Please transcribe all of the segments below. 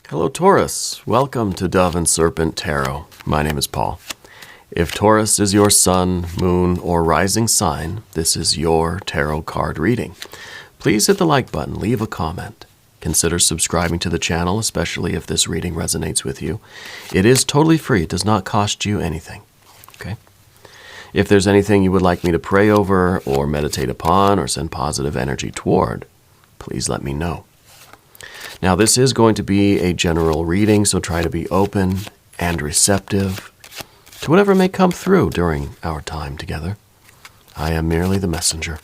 Hello, Taurus. Welcome to Dove and Serpent Tarot. My name is Paul. If Taurus is your sun, moon, or rising sign, this is your tarot card reading. Please hit the like button, leave a comment. Consider subscribing to the channel, especially if this reading resonates with you. It is totally free. It does not cost you anything. Okay? If there's anything you would like me to pray over or meditate upon or send positive energy toward, please let me know. Now, this is going to be a general reading, so try to be open and receptive to whatever may come through during our time together. I am merely the messenger.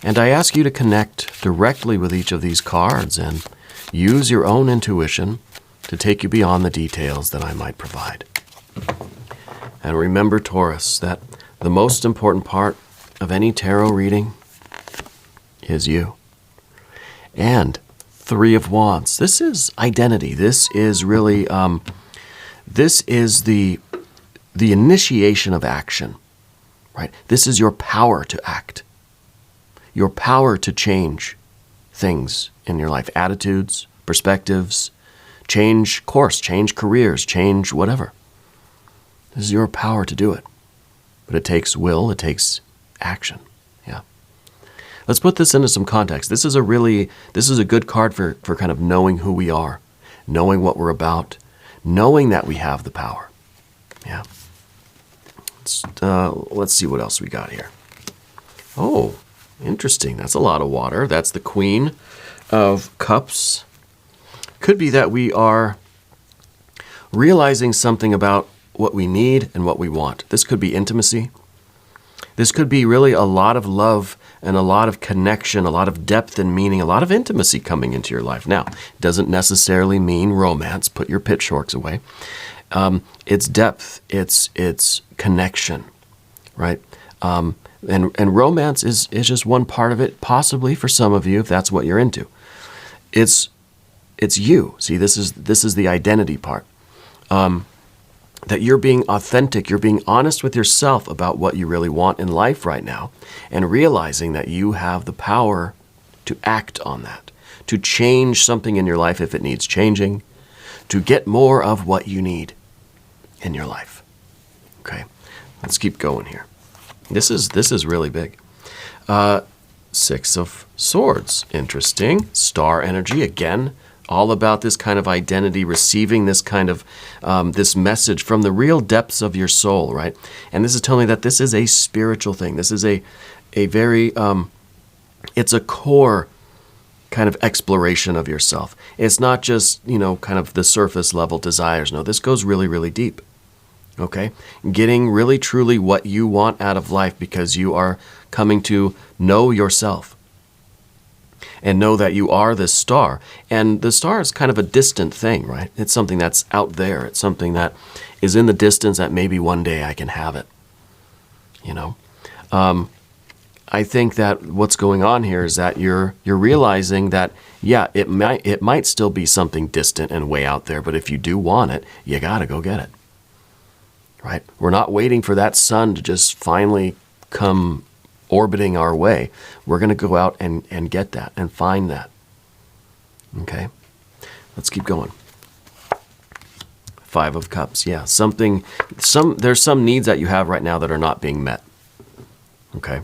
And I ask you to connect directly with each of these cards and use your own intuition to take you beyond the details that I might provide. And remember, Taurus, that the most important part of any tarot reading is you. And Three of Wands. This is identity. This is really, this is the initiation of action, right? This is your power to act, your power to change things in your life, attitudes, perspectives, change course, change careers, change whatever. This is your power to do it. But it takes will, it takes action. Yeah. Let's put this into some context. This is a good card for kind of knowing who we are, knowing what we're about, knowing that we have the power. Yeah. Let's see what else we got here. Oh, interesting. That's a lot of water. That's the Queen of Cups. Could be that we are realizing something about what we need and what we want. This could be intimacy. This could be really a lot of love and a lot of connection, a lot of depth and meaning, a lot of intimacy coming into your life. Now, it doesn't necessarily mean romance. Put your pitchforks away. It's depth. It's connection, right? And romance is just one part of it, possibly for some of you, if that's what you're into. It's you. See, this is the identity part. That you're being authentic, you're being honest with yourself about what you really want in life right now, and realizing that you have the power to act on that, to change something in your life if it needs changing, to get more of what you need in your life. Okay, let's keep going here. This is really big. Six of Swords, interesting. Star energy, again, all about this kind of identity, receiving this kind of, this message from the real depths of your soul, right? And this is telling me that this is a spiritual thing. This is a very, it's a core kind of exploration of yourself. It's not just, kind of the surface level desires. No, this goes really, really deep, okay? Getting really, truly what you want out of life because you are coming to know yourself. And know that you are this star. And the star is kind of a distant thing, right? It's something that's out there. It's something that is in the distance that maybe one day I can have it. I think that what's going on here is that you're realizing that, yeah, it might still be something distant and way out there, but if you do want it, you got to go get it, right? We're not waiting for that sun to just finally come orbiting our way. We're going to go out and get that and find that. Okay? Let's keep going. Five of Cups. Yeah, there's some needs that you have right now that are not being met. Okay?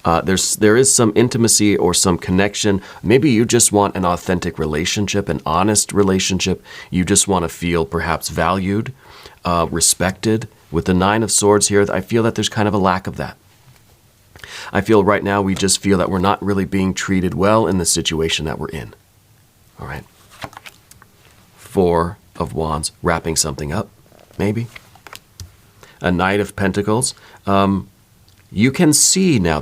There is some intimacy or some connection. Maybe you just want an authentic relationship, an honest relationship. You just want to feel perhaps valued, respected. With the Nine of Swords here, I feel that there's kind of a lack of that. I feel right now we just feel that we're not really being treated well in the situation that we're in. All right. Four of Wands, wrapping something up, maybe. A Knight of Pentacles. You can see now,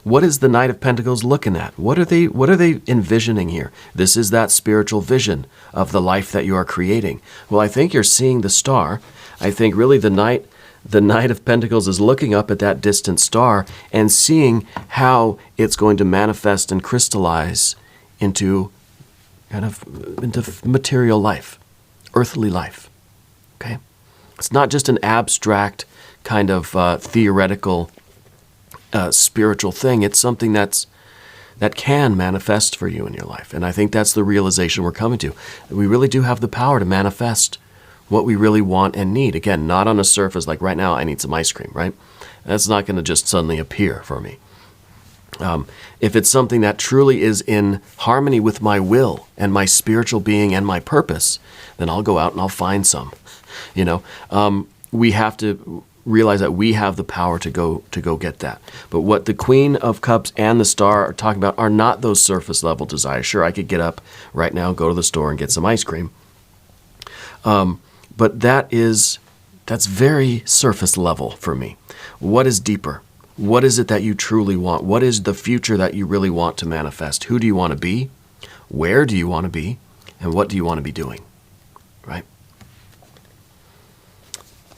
what is the Knight of Pentacles looking at? What are they envisioning here? This is that spiritual vision of the life that you are creating. Well, I think you're seeing the star. I think really the Knight of Pentacles is looking up at that distant star and seeing how it's going to manifest and crystallize into material life, earthly life. Okay? It's not just an abstract kind of theoretical spiritual thing. It's something that's that can manifest for you in your life. And I think that's the realization we're coming to. We really do have the power to manifest what we really want and need. Again, not on a surface like right now, I need some ice cream, right? That's not going to just suddenly appear for me. If it's something that truly is in harmony with my will and my spiritual being and my purpose, then I'll go out and I'll find some. We have to realize that we have the power to go get that. But what the Queen of Cups and the Star are talking about are not those surface level desires. Sure, I could get up right now, go to the store and get some ice cream. But that's very surface level for me. What is deeper? What is it that you truly want? What is the future that you really want to manifest? Who do you want to be? Where do you want to be? And what do you want to be doing? Right?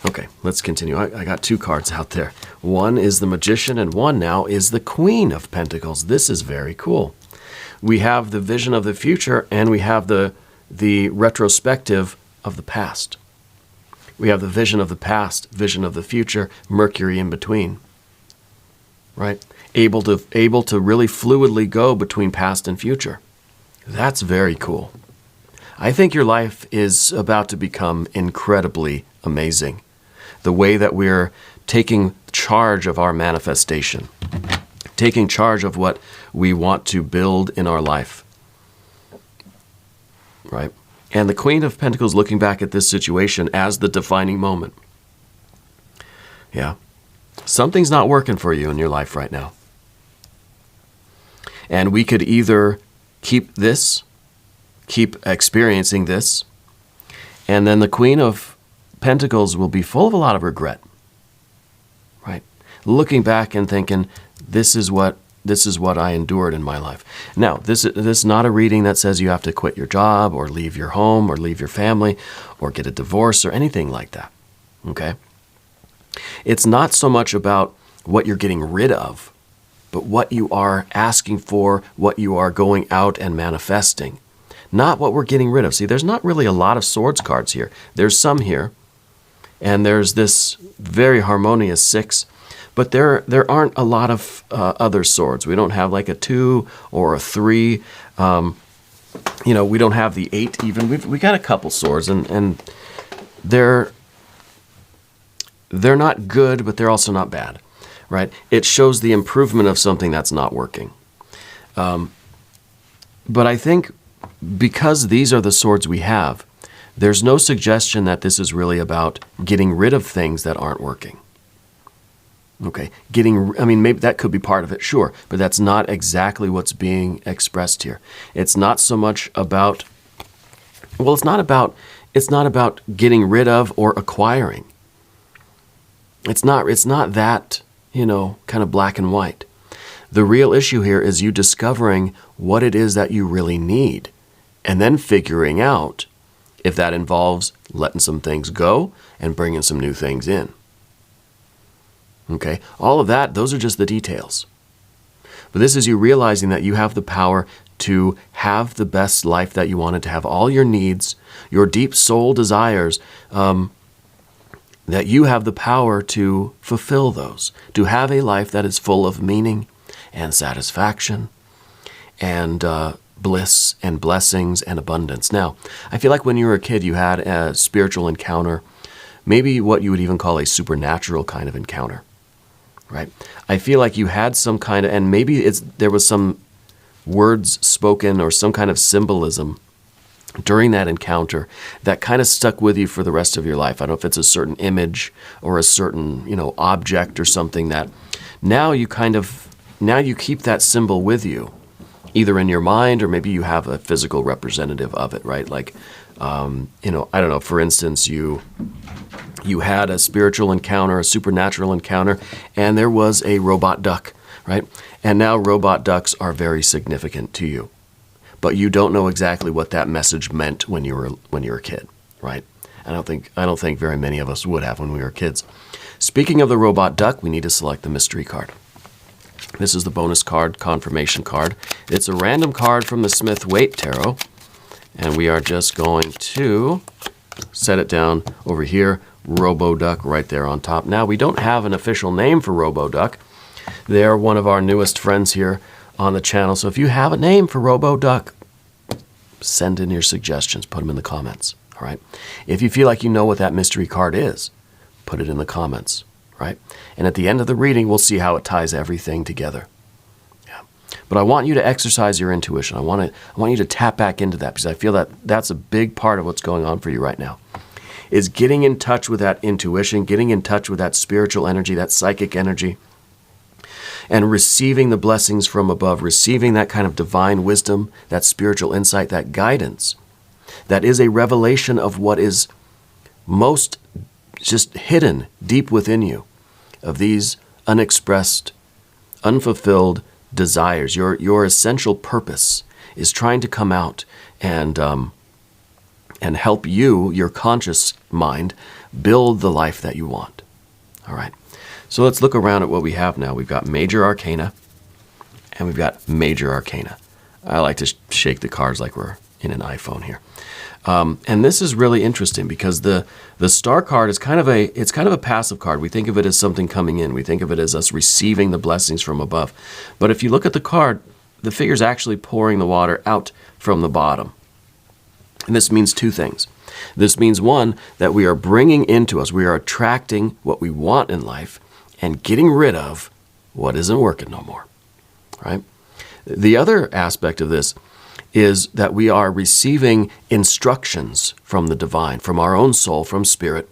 Okay, let's continue. I got two cards out there. One is the Magician, and one now is the Queen of Pentacles. This is very cool. We have the vision of the future, and we have the retrospective of the past. We have the vision of the past, vision of the future, Mercury in between. Right? Able to really fluidly go between past and future. That's very cool. I think your life is about to become incredibly amazing. The way that we're taking charge of our manifestation, taking charge of what we want to build in our life. Right? And the Queen of Pentacles looking back at this situation as the defining moment. Yeah. Something's not working for you in your life right now. And we could either keep experiencing this, and then the Queen of Pentacles will be full of a lot of regret. Right? Looking back and thinking, this is what I endured in my life. Now, this is not a reading that says you have to quit your job or leave your home or leave your family or get a divorce or anything like that. Okay? It's not so much about what you're getting rid of, but what you are asking for, what you are going out and manifesting. Not what we're getting rid of. See, there's not really a lot of swords cards here. There's some here, and there's this very harmonious 6, but there aren't a lot of other swords. We don't have like a 2 or a 3. We don't have the 8 even. We got a couple swords, and they're not good, but they're also not bad, right? It shows the improvement of something that's not working. But I think because these are the swords we have, there's no suggestion that this is really about getting rid of things that aren't working. Okay, maybe that could be part of it, sure, but that's not exactly what's being expressed here. It's not so much about, it's not about getting rid of or acquiring. It's not that, kind of black and white. The real issue here is you discovering what it is that you really need, and then figuring out if that involves letting some things go and bringing some new things in. Okay, all of that, those are just the details. But this is you realizing that you have the power to have the best life that you wanted, to have all your needs, your deep soul desires, that you have the power to fulfill those, to have a life that is full of meaning and satisfaction and bliss and blessings and abundance. Now, I feel like when you were a kid, you had a spiritual encounter, maybe what you would even call a supernatural kind of encounter, right? I feel like you had some kind of, and maybe there was some words spoken or some kind of symbolism during that encounter that kind of stuck with you for the rest of your life. I don't know if it's a certain image or a certain, object or something that now you keep that symbol with you, either in your mind or maybe you have a physical representative of it, right? Like, I don't know, for instance, you had a spiritual encounter, a supernatural encounter, and there was a robot duck, right? And now robot ducks are very significant to you. But you don't know exactly what that message meant when you were a kid, right? I don't think very many of us would have when we were kids. Speaking of the robot duck, we need to select the mystery card. This is the bonus card, confirmation card. It's a random card from the Smith-Waite Tarot, and we are just going to set it down over here, Robo-Duck right there on top. Now, we don't have an official name for Robo-Duck. They're one of our newest friends here on the channel. So if you have a name for Robo Duck, send in your suggestions. Put them in the comments. All right. If you feel like you know what that mystery card is, put it in the comments. Right. And at the end of the reading, we'll see how it ties everything together. Yeah. But I want you to exercise your intuition. I want you to tap back into that, because I feel that that's a big part of what's going on for you right now. Is getting in touch with that intuition, getting in touch with that spiritual energy, that psychic energy, and receiving the blessings from above, receiving that kind of divine wisdom, that spiritual insight, that guidance, that is a revelation of what is most just hidden deep within you, of these unexpressed, unfulfilled desires. Your essential purpose is trying to come out and help you, your conscious mind, build the life that you want. All right. So let's look around at what we have now. We've got major arcana, and we've got major arcana. I like to shake the cards like we're in an iPhone here. And this is really interesting, because the star card is kind of a passive card. We think of it as something coming in. We think of it as us receiving the blessings from above. But if you look at the card, the figure's actually pouring the water out from the bottom. And this means two things. This means, one, that we are bringing into us, we are attracting what we want in life and getting rid of what isn't working no more, right? The other aspect of this is that we are receiving instructions from the divine, from our own soul, from spirit,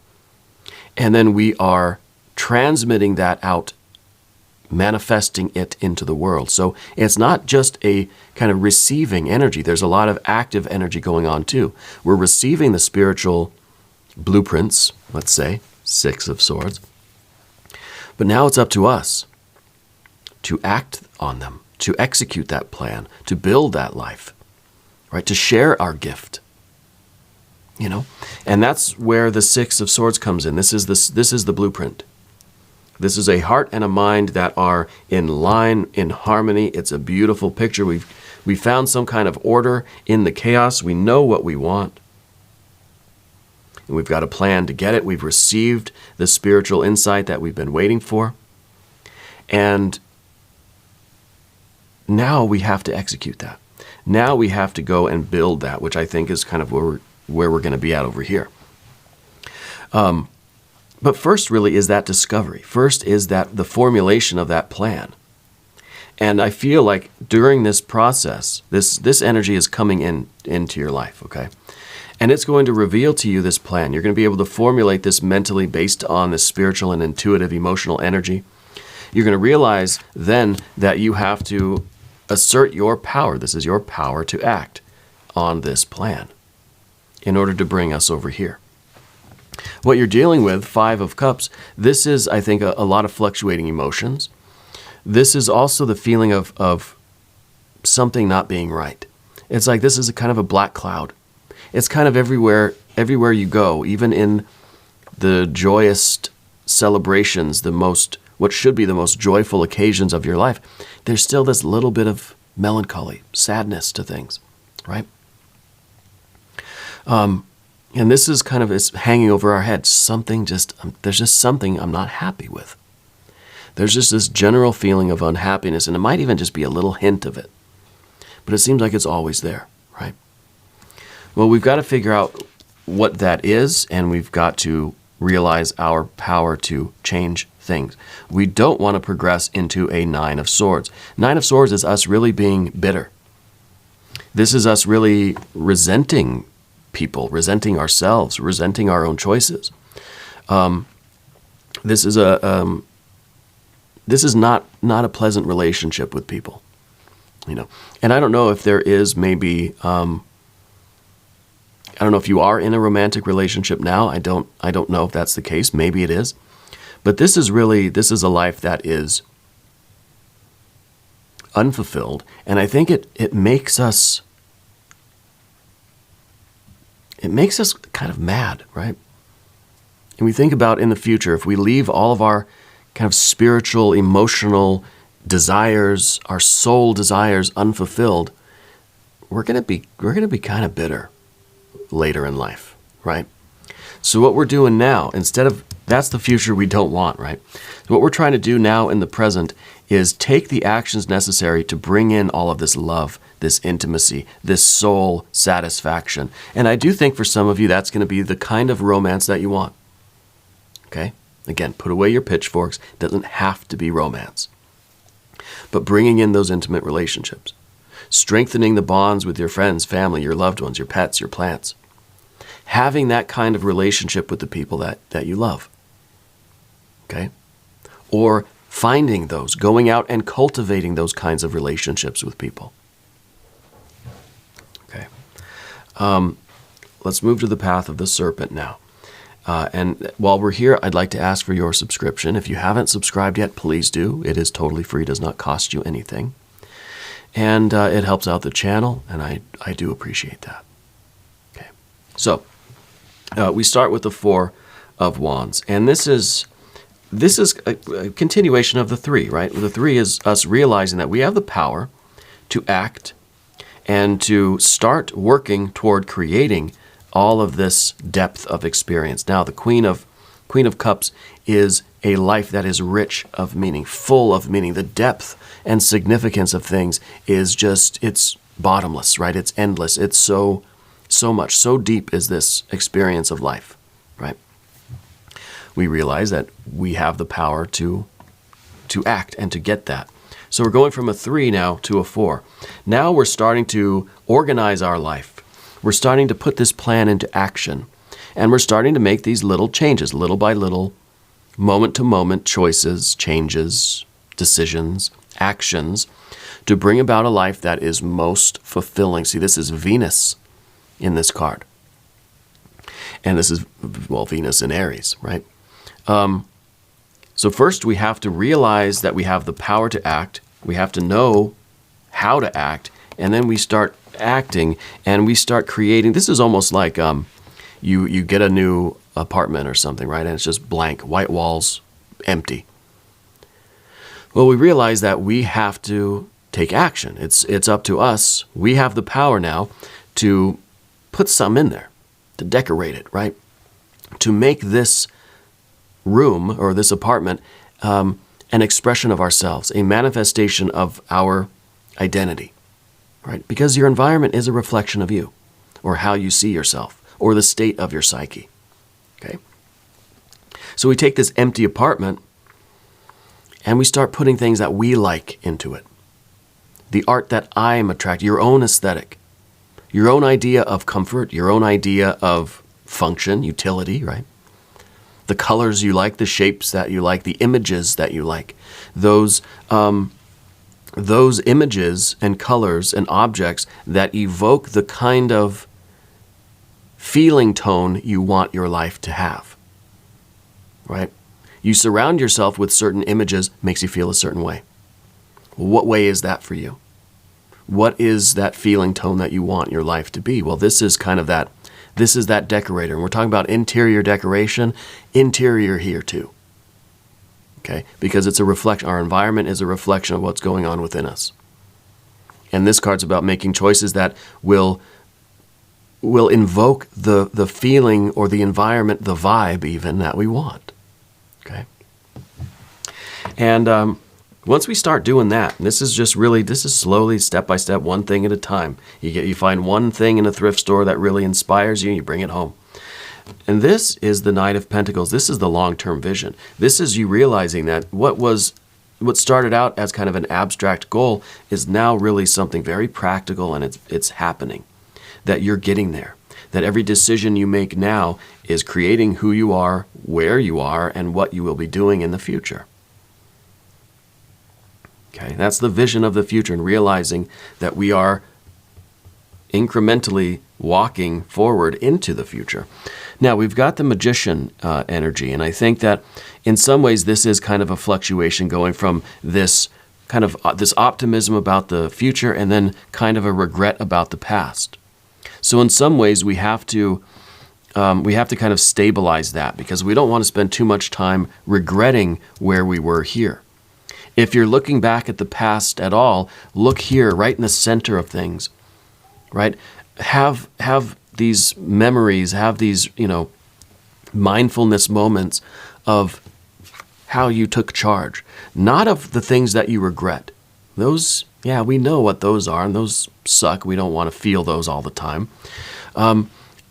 and then we are transmitting that out, manifesting it into the world. So it's not just a kind of receiving energy. There's a lot of active energy going on too. We're receiving the spiritual blueprints, let's say, 6 of Swords. But now it's up to us to act on them, to execute that plan, to build that life, right? To share our gift, you know? And that's where the 6 of Swords comes in. This is the blueprint. This is a heart and a mind that are in line, in harmony. It's a beautiful picture. We found some kind of order in the chaos. We know what we want. And we've got a plan to get it. We've received the spiritual insight that we've been waiting for. And now we have to execute that. Now we have to go and build that, which I think is kind of where we're going to be at over here. But first really is that discovery. First is that the formulation of that plan. And I feel like during this process, this energy is coming into your life, okay? And it's going to reveal to you this plan. You're going to be able to formulate this mentally based on this spiritual and intuitive emotional energy. You're going to realize then that you have to assert your power. This is your power to act on this plan in order to bring us over here. What you're dealing with, 5 of Cups, this is, I think, a lot of fluctuating emotions. This is also the feeling of something not being right. It's like this is a kind of a black cloud. It's kind of everywhere you go, even in the joyous celebrations, what should be the most joyful occasions of your life, there's still this little bit of melancholy, sadness to things, right? And this is kind of, it's hanging over our heads. There's just something I'm not happy with. There's just this general feeling of unhappiness, and it might even just be a little hint of it. But it seems like it's always there, right? Well, we've got to figure out what that is, and we've got to realize our power to change things. We don't want to progress into a 9 of Swords. 9 of Swords is us really being bitter. This is us really resenting people, resenting ourselves, resenting our own choices. This is not a pleasant relationship with people, you know. And I don't know if there is maybe. I don't know if you are in a romantic relationship now. I don't know if that's the case. Maybe it is. But this is a life that is unfulfilled. And I think it makes us kind of mad, right? And we think about in the future, if we leave all of our kind of spiritual, emotional desires, our soul desires unfulfilled, we're going to be kind of bitter later in life, right? So what we're doing now, that's the future we don't want, right? So what we're trying to do now in the present is take the actions necessary to bring in all of this love, this intimacy, this soul satisfaction. And I do think for some of you, that's going to be the kind of romance that you want. Okay? Again, put away your pitchforks. It doesn't have to be romance. But bringing in those intimate relationships, strengthening the bonds with your friends, family, your loved ones, your pets, your plants, having that kind of relationship with the people that you love. Okay? Or finding those, going out and cultivating those kinds of relationships with people. Okay. Let's move to the path of the serpent now. And while we're here, I'd like to ask for your subscription. If you haven't subscribed yet, please do. It is totally free, does not cost you anything. And it helps out the channel, and I do appreciate that. Okay. So, we start with the Four of Wands. And this is a continuation of the Three, right? The Three is us realizing that we have the power to act and to start working toward creating all of this depth of experience. Now, the Queen of Cups is a life that is rich of meaning, full of meaning. The depth and significance of things is just, it's bottomless, right? It's endless. It's so much, so deep is this experience of life, right? We realize that we have the power to act and to get that. So we're going from a 3 now to a 4. Now we're starting to organize our life. We're starting to put this plan into action. And we're starting to make these little changes, little by little, moment to moment choices, changes, decisions, actions, to bring about a life that is most fulfilling. See, this is Venus in this card. And this is, well, Venus in Aries, right? So first we have to realize that we have the power to act. We have to know how to act. And then we start acting and we start creating. This is almost like you get a new apartment or something, right? And it's just blank, white walls, empty. Well, we realize that we have to take action. It's up to us. We have the power now to put some in there, to decorate it, right? To make this room or this apartment an expression of ourselves, a manifestation of our identity, right? Because your environment is a reflection of you, or how you see yourself, or the state of your psyche, okay? So we take this empty apartment and we start putting things that we like into it. The art that I'm attracted, your own aesthetic, your own idea of comfort, your own idea of function, utility, right? The colors you like, the shapes that you like, the images that you like. Those images and colors and objects that evoke the kind of feeling tone you want your life to have, right? You surround yourself with certain images, makes you feel a certain way. Well, what way is that for you? What is that feeling tone that you want your life to be? Well, this is kind of that. This is that decorator. And we're talking about interior decoration, interior here too. Okay? Because it's a reflection. Our environment is a reflection of what's going on within us. And this card's about making choices that will invoke the feeling or the environment, the vibe even, that we want. Okay? And once we start doing that, and this is slowly, step by step, one thing at a time. You find one thing in a thrift store that really inspires you, and you bring it home. And this is the Knight of Pentacles. This is the long-term vision. This is you realizing that what started out as kind of an abstract goal is now really something very practical, and it's happening. That you're getting there. That every decision you make now is creating who you are, where you are, and what you will be doing in the future. Okay, that's the vision of the future, and realizing that we are incrementally walking forward into the future. Now, we've got the Magician energy, and I think that in some ways this is kind of a fluctuation going from this kind of this optimism about the future and then kind of a regret about the past. So in some ways we have to kind of stabilize that, because we don't want to spend too much time regretting where we were here. If you're looking back at the past at all, look here, right in the center of things, right? Have these memories, have these, mindfulness moments of how you took charge, not of the things that you regret. Those, yeah, we know what those are, and those suck. We don't want to feel those all the time.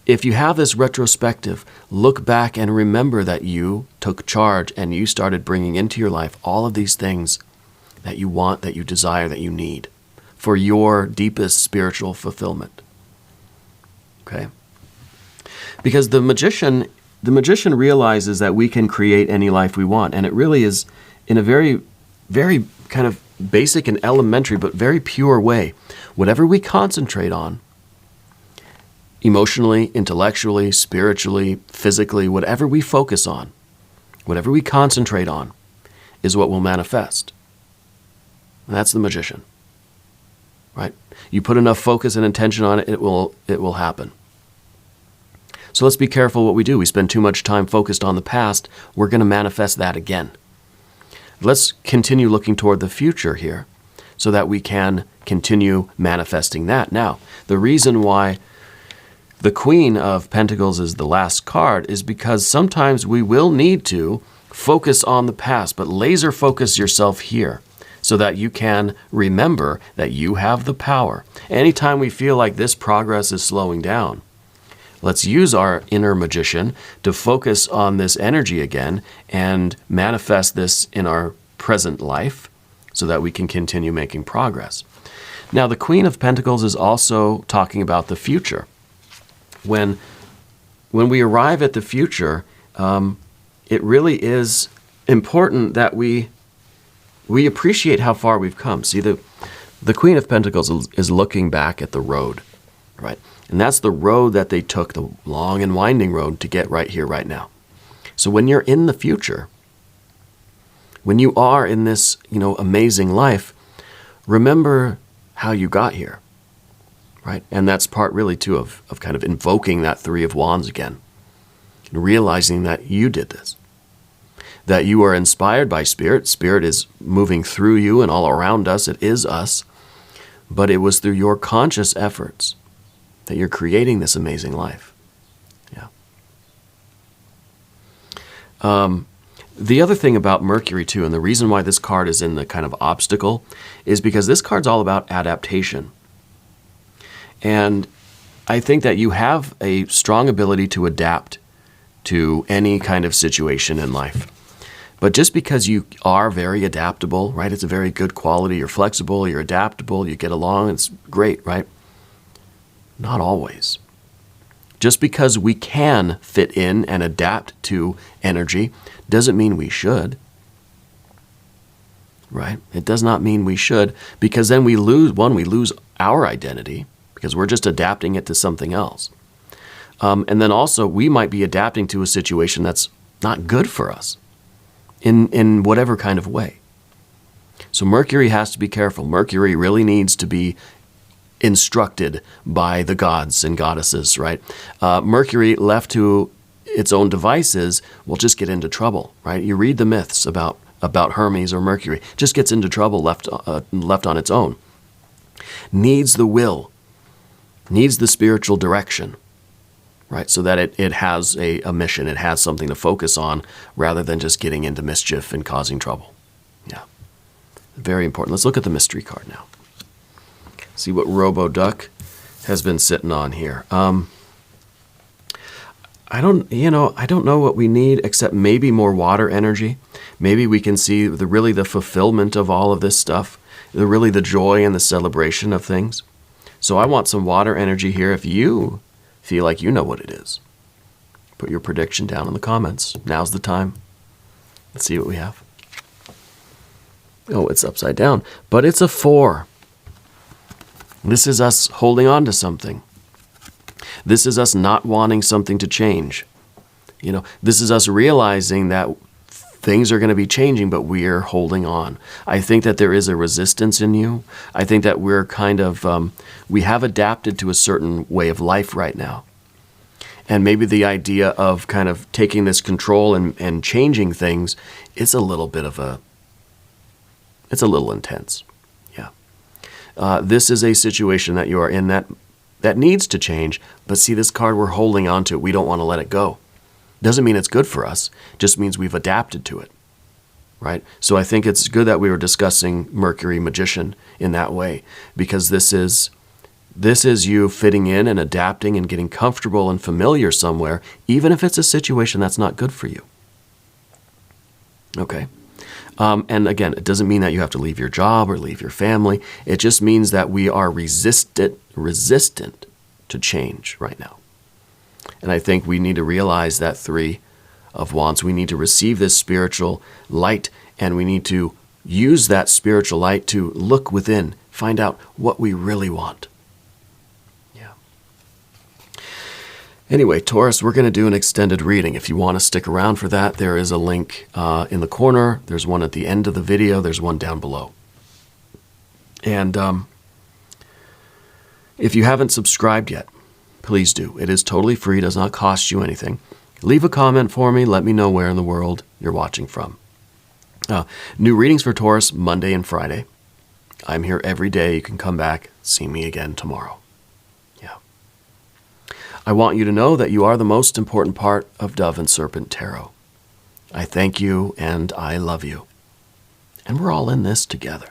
If you have this retrospective, look back and remember that you took charge and you started bringing into your life all of these things that you want, that you desire, that you need for your deepest spiritual fulfillment. Okay? Because the magician realizes that we can create any life we want, and it really is in a very, very kind of basic and elementary, but very pure way. Whatever we concentrate on, emotionally, intellectually, spiritually, physically, whatever we focus on, whatever we concentrate on, is what will manifest. And that's the magician, right? You put enough focus and intention on it, it will happen. So let's be careful what we do. We spend too much time focused on the past, we're going to manifest that again. Let's continue looking toward the future here so that we can continue manifesting that. Now, the reason why the Queen of Pentacles is the last card is because sometimes we will need to focus on the past, but laser focus yourself here so that you can remember that you have the power. Anytime we feel like this progress is slowing down, let's use our inner magician to focus on this energy again and manifest this in our present life so that we can continue making progress. Now, the Queen of Pentacles is also talking about the future. When we arrive at the future, it really is important that we appreciate how far we've come. See, the Queen of Pentacles is looking back at the road, right? And that's the road that they took, the long and winding road to get right here, right now. So when you're in the future, when you are in this, amazing life, remember how you got here, right? And that's part really too of kind of invoking that Three of Wands again, and realizing that you did this, that you are inspired by Spirit. Spirit is moving through you and all around us. It is us, but it was through your conscious efforts that you're creating this amazing life. Yeah. The other thing about Mercury too, and the reason why this card is in the kind of obstacle, is because this card's all about adaptation. And I think that you have a strong ability to adapt to any kind of situation in life. But just because you are very adaptable, right? It's a very good quality. You're flexible, you're adaptable, you get along, it's great, right? Not always. Just because we can fit in and adapt to energy doesn't mean we should, right? It does not mean we should, because then we lose our identity because we're just adapting it to something else. And then also we might be adapting to a situation that's not good for us in whatever kind of way. So Mercury has to be careful. Mercury really needs to be instructed by the gods and goddesses, right? Mercury, left to its own devices, will just get into trouble, right? You read the myths about Hermes or Mercury, just gets into trouble left on its own. Needs the will, needs the spiritual direction, right? So that it has a mission, it has something to focus on rather than just getting into mischief and causing trouble. Yeah, very important. Let's look at the mystery card now. See what Robo-Duck has been sitting on here. I don't know what we need except maybe more water energy. Maybe we can see the fulfillment of all of this stuff, the joy and the celebration of things. So I want some water energy here. If you feel like you know what it is, put your prediction down in the comments. Now's the time. Let's see what we have. Oh, it's upside down, but it's a 4. This is us holding on to something. This is us not wanting something to change. This is us realizing that things are going to be changing, but we're holding on. I think that there is a resistance in you. I think that we're kind of, we have adapted to a certain way of life right now. And maybe the idea of kind of taking this control and changing things, it's a little intense. This is a situation that you are in that needs to change, but see this card, we're holding on to it. We don't want to let it go. Doesn't mean it's good for us, just means we've adapted to it. right? So I think it's good that we were discussing Mercury Magician in that way, because this is you fitting in and adapting and getting comfortable and familiar somewhere, even if it's a situation that's not good for you. Okay. And again, it doesn't mean that you have to leave your job or leave your family. It just means that we are resistant to change right now. And I think we need to realize that 3 of Wands. We need to receive this spiritual light, and we need to use that spiritual light to look within, find out what we really want. Yeah. Anyway, Taurus, we're going to do an extended reading. If you want to stick around for that, there is a link in the corner. There's one at the end of the video. There's one down below. And if you haven't subscribed yet, please do. It is totally free, does not cost you anything. Leave a comment for me. Let me know where in the world you're watching from. New readings for Taurus, Monday and Friday. I'm here every day. You can come back, see me again tomorrow. Yeah. I want you to know that you are the most important part of Dove and Serpent Tarot. I thank you and I love you. And we're all in this together.